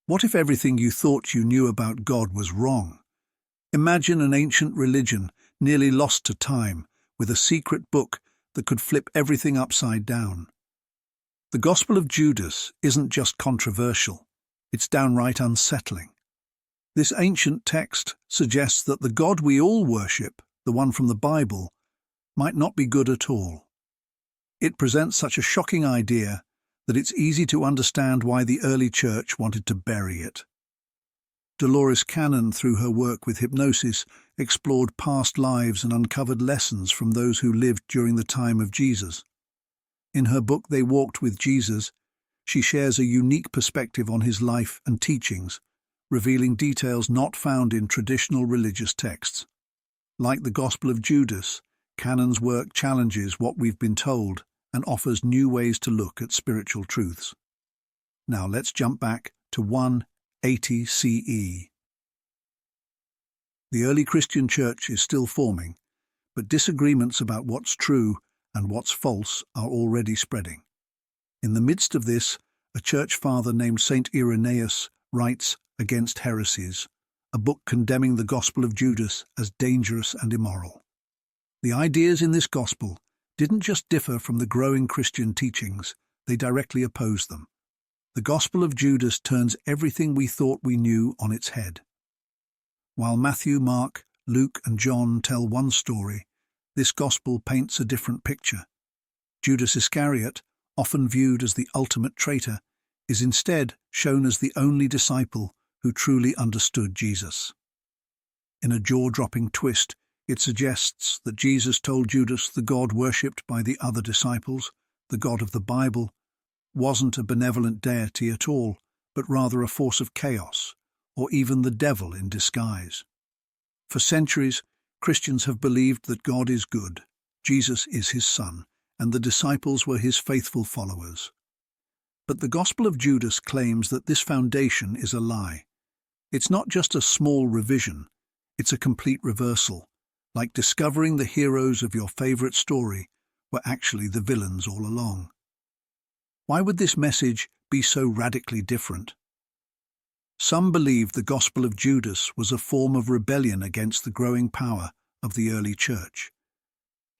What if everything you thought you knew about God was wrong? Imagine an ancient religion, nearly lost to time, with a secret book that could flip everything upside down. The Gospel of Judas isn't just controversial, it's downright unsettling. This ancient text suggests that the God we all worship, the one from the Bible, might not be good at all. It presents such a shocking idea that it's easy to understand why the early church wanted to bury it. Dolores Cannon, through her work with hypnosis, explored past lives and uncovered lessons from those who lived during the time of Jesus. In her book They Walked with Jesus, she shares a unique perspective on his life and teachings, revealing details not found in traditional religious texts. Like the Gospel of Judas, Cannon's work challenges what we've been told and offers new ways to look at spiritual truths. Now let's jump back to 180 CE. The early Christian church is still forming, but disagreements about what's true and what's false are already spreading. In the midst of this, a church father named Saint Irenaeus writes Against Heresies, a book condemning the Gospel of Judas as dangerous and immoral. The ideas in this gospel didn't just differ from the growing Christian teachings, they directly opposed them. The Gospel of Judas turns everything we thought we knew on its head. While Matthew, Mark, Luke, and John tell one story, this gospel paints a different picture. Judas Iscariot, often viewed as the ultimate traitor, is instead shown as the only disciple who truly understood Jesus. In a jaw-dropping twist, it suggests that Jesus told Judas the God worshipped by the other disciples, the God of the Bible, wasn't a benevolent deity at all, but rather a force of chaos, or even the devil in disguise. For centuries, Christians have believed that God is good, Jesus is his son, and the disciples were his faithful followers. But the Gospel of Judas claims that this foundation is a lie. It's not just a small revision, it's a complete reversal, like discovering the heroes of your favorite story were actually the villains all along. Why would this message be so radically different? Some believe the Gospel of Judas was a form of rebellion against the growing power of the early church.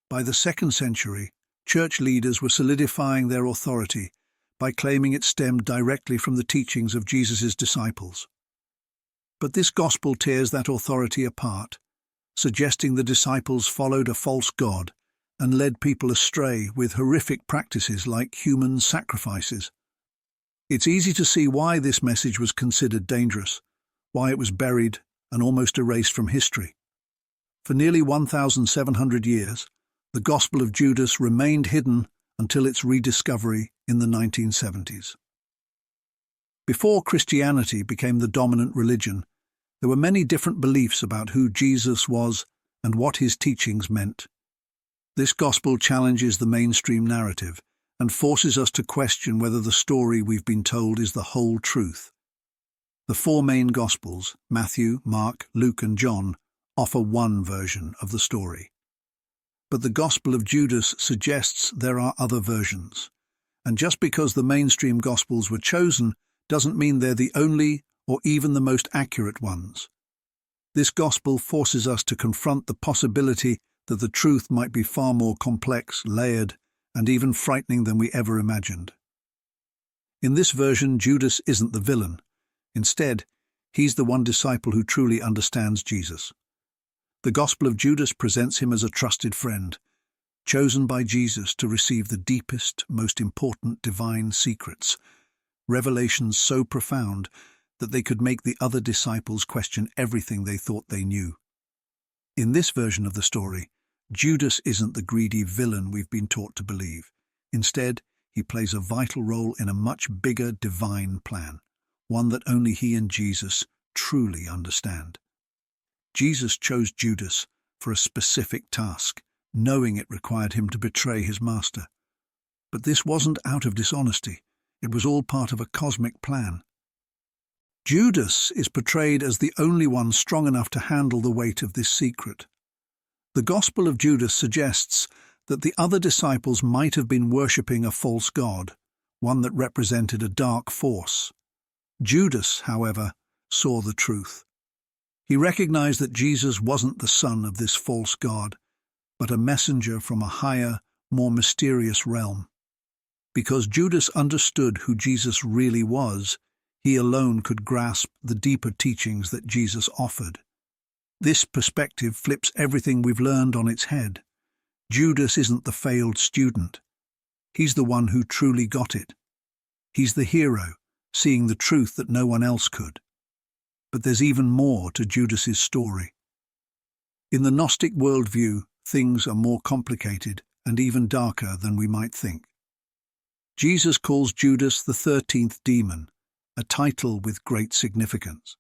By the 2nd century, church leaders were solidifying their authority by claiming it stemmed directly from the teachings of Jesus' disciples. But this gospel tears that authority apart, suggesting the disciples followed a false god and led people astray with horrific practices like human sacrifices. It's easy to see why this message was considered dangerous, why it was buried and almost erased from history. For nearly 1,700 years, the Gospel of Judas remained hidden until its rediscovery in the 1970s. Before Christianity became the dominant religion, there were many different beliefs about who Jesus was and what his teachings meant. This gospel challenges the mainstream narrative and forces us to question whether the story we've been told is the whole truth. The 4 main Gospels, Matthew, Mark, Luke, and John, offer one version of the story. But the Gospel of Judas suggests there are other versions. And just because the mainstream Gospels were chosen doesn't mean they're the only or even the most accurate ones. This Gospel forces us to confront the possibility that the truth might be far more complex, layered, and even frightening than we ever imagined. In this version, Judas isn't the villain. Instead, he's the one disciple who truly understands Jesus. The Gospel of Judas presents him as a trusted friend, chosen by Jesus to receive the deepest, most important divine secrets, revelations so profound that they could make the other disciples question everything they thought they knew. In this version of the story, Judas isn't the greedy villain we've been taught to believe. Instead, he plays a vital role in a much bigger divine plan, one that only he and Jesus truly understand. Jesus chose Judas for a specific task, knowing it required him to betray his master. But this wasn't out of dishonesty. It was all part of a cosmic plan. Judas is portrayed as the only one strong enough to handle the weight of this secret. The Gospel of Judas suggests that the other disciples might have been worshipping a false god, one that represented a dark force. Judas, however, saw the truth. He recognized that Jesus wasn't the son of this false god, but a messenger from a higher, more mysterious realm. Because Judas understood who Jesus really was, he alone could grasp the deeper teachings that Jesus offered. This perspective flips everything we've learned on its head. Judas isn't the failed student. He's the one who truly got it. He's the hero, seeing the truth that no one else could. But there's even more to Judas's story. In the Gnostic worldview, things are more complicated and even darker than we might think. Jesus calls Judas the 13th demon, a title with great significance.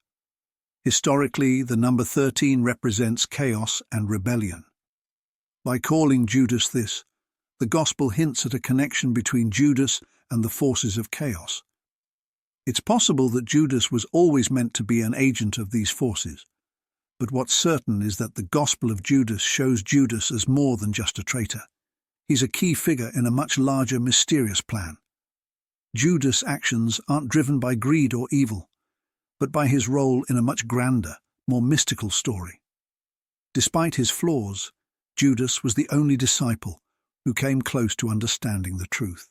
Historically, the number 13 represents chaos and rebellion. By calling Judas this, the Gospel hints at a connection between Judas and the forces of chaos. It's possible that Judas was always meant to be an agent of these forces, but what's certain is that the Gospel of Judas shows Judas as more than just a traitor. He's a key figure in a much larger, mysterious plan. Judas' actions aren't driven by greed or evil, but by his role in a much grander, more mystical story. Despite his flaws, Judas was the only disciple who came close to understanding the truth.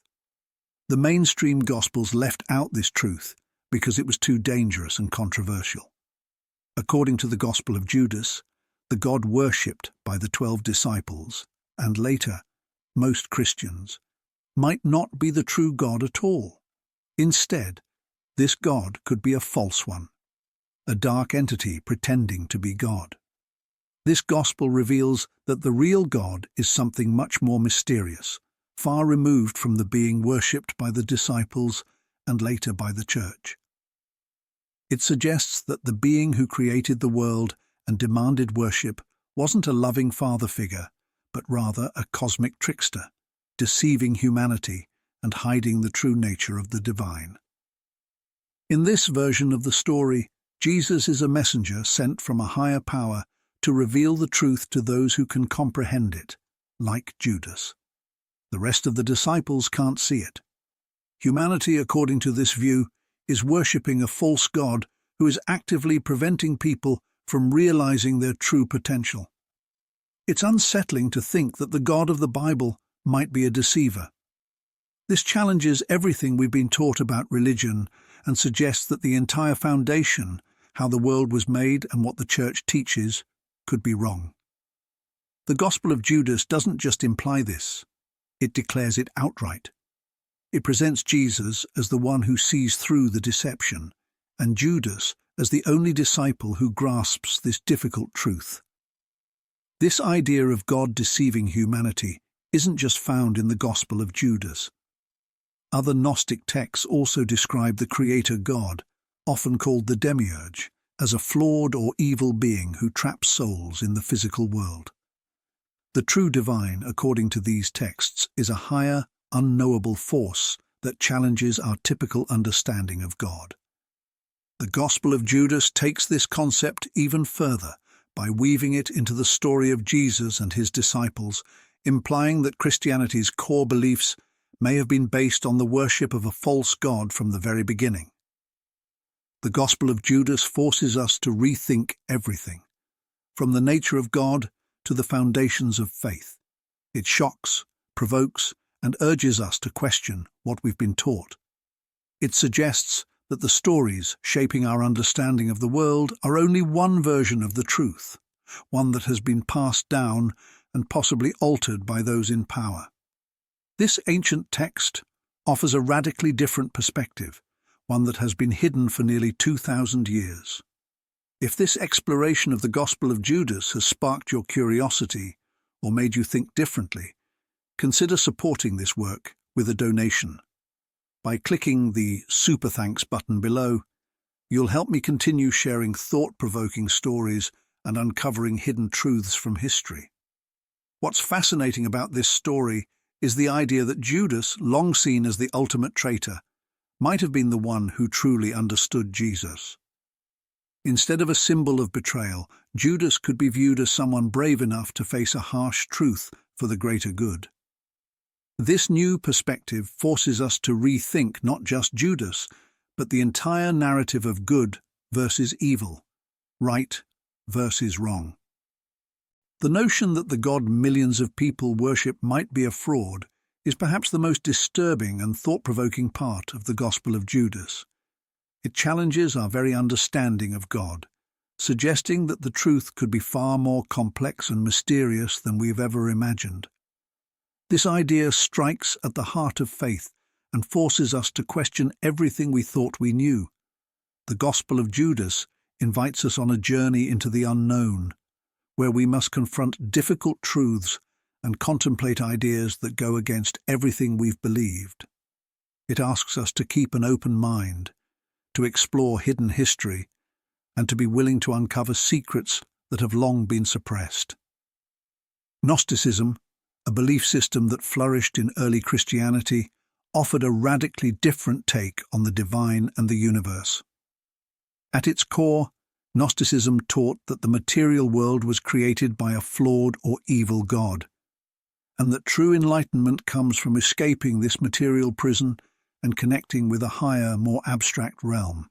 The mainstream Gospels left out this truth because it was too dangerous and controversial. According to the Gospel of Judas, the God worshipped by the 12 disciples, and later, most Christians, might not be the true God at all. Instead, this God could be a false one, a dark entity pretending to be God. This Gospel reveals that the real God is something much more mysterious, far removed from the being worshipped by the disciples and later by the church. It suggests that the being who created the world and demanded worship wasn't a loving father figure, but rather a cosmic trickster, deceiving humanity and hiding the true nature of the divine. In this version of the story, Jesus is a messenger sent from a higher power to reveal the truth to those who can comprehend it, like Judas. The rest of the disciples can't see it. Humanity, according to this view, is worshipping a false god who is actively preventing people from realizing their true potential. It's unsettling to think that the God of the Bible might be a deceiver. This challenges everything we've been taught about religion and suggests that the entire foundation, how the world was made and what the church teaches, could be wrong. The Gospel of Judas doesn't just imply this, it declares it outright. It presents Jesus as the one who sees through the deception, and Judas as the only disciple who grasps this difficult truth. This idea of God deceiving humanity isn't just found in the Gospel of Judas. Other Gnostic texts also describe the Creator God, often called the Demiurge, as a flawed or evil being who traps souls in the physical world. The true divine, according to these texts, is a higher, unknowable force that challenges our typical understanding of God. The Gospel of Judas takes this concept even further by weaving it into the story of Jesus and his disciples, implying that Christianity's core beliefs may have been based on the worship of a false god from the very beginning. The Gospel of Judas forces us to rethink everything, from the nature of God to the foundations of faith. It shocks, provokes, and urges us to question what we've been taught. It suggests that the stories shaping our understanding of the world are only one version of the truth, one that has been passed down and possibly altered by those in power. This ancient text offers a radically different perspective, one that has been hidden for nearly 2,000 years. If this exploration of the Gospel of Judas has sparked your curiosity or made you think differently, consider supporting this work with a donation. By clicking the Super Thanks button below, you'll help me continue sharing thought-provoking stories and uncovering hidden truths from history. What's fascinating about this story is the idea that Judas, long seen as the ultimate traitor, might have been the one who truly understood Jesus. Instead of a symbol of betrayal, Judas could be viewed as someone brave enough to face a harsh truth for the greater good. This new perspective forces us to rethink not just Judas, but the entire narrative of good versus evil, right versus wrong. The notion that the God millions of people worship might be a fraud is perhaps the most disturbing and thought-provoking part of the Gospel of Judas. It challenges our very understanding of God, suggesting that the truth could be far more complex and mysterious than we've ever imagined. This idea strikes at the heart of faith and forces us to question everything we thought we knew. The Gospel of Judas invites us on a journey into the unknown, where we must confront difficult truths and contemplate ideas that go against everything we've believed. It asks us to keep an open mind, to explore hidden history, and to be willing to uncover secrets that have long been suppressed. Gnosticism, a belief system that flourished in early Christianity, offered a radically different take on the divine and the universe. At its core, Gnosticism taught that the material world was created by a flawed or evil God, and that true enlightenment comes from escaping this material prison and connecting with a higher, more abstract realm.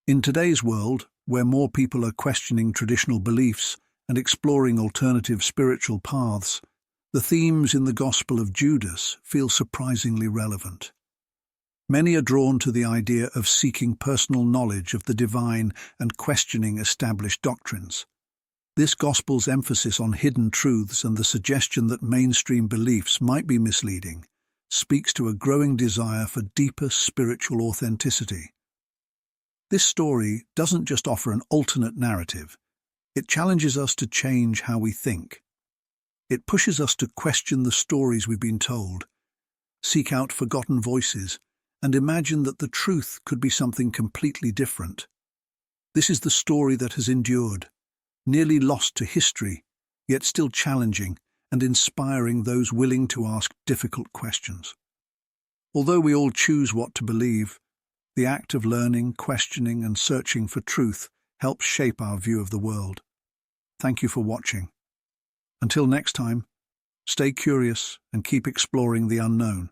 In today's world, where more people are questioning traditional beliefs and exploring alternative spiritual paths, the themes in the Gospel of Judas feel surprisingly relevant. Many are drawn to the idea of seeking personal knowledge of the divine and questioning established doctrines. This Gospel's emphasis on hidden truths and the suggestion that mainstream beliefs might be misleading speaks to a growing desire for deeper spiritual authenticity. This story doesn't just offer an alternate narrative, it challenges us to change how we think. It pushes us to question the stories we've been told, seek out forgotten voices, and imagine that the truth could be something completely different. This is the story that has endured, nearly lost to history, yet still challenging and inspiring those willing to ask difficult questions. Although we all choose what to believe, the act of learning, questioning, and searching for truth helps shape our view of the world. Thank you for watching. Until next time, stay curious and keep exploring the unknown.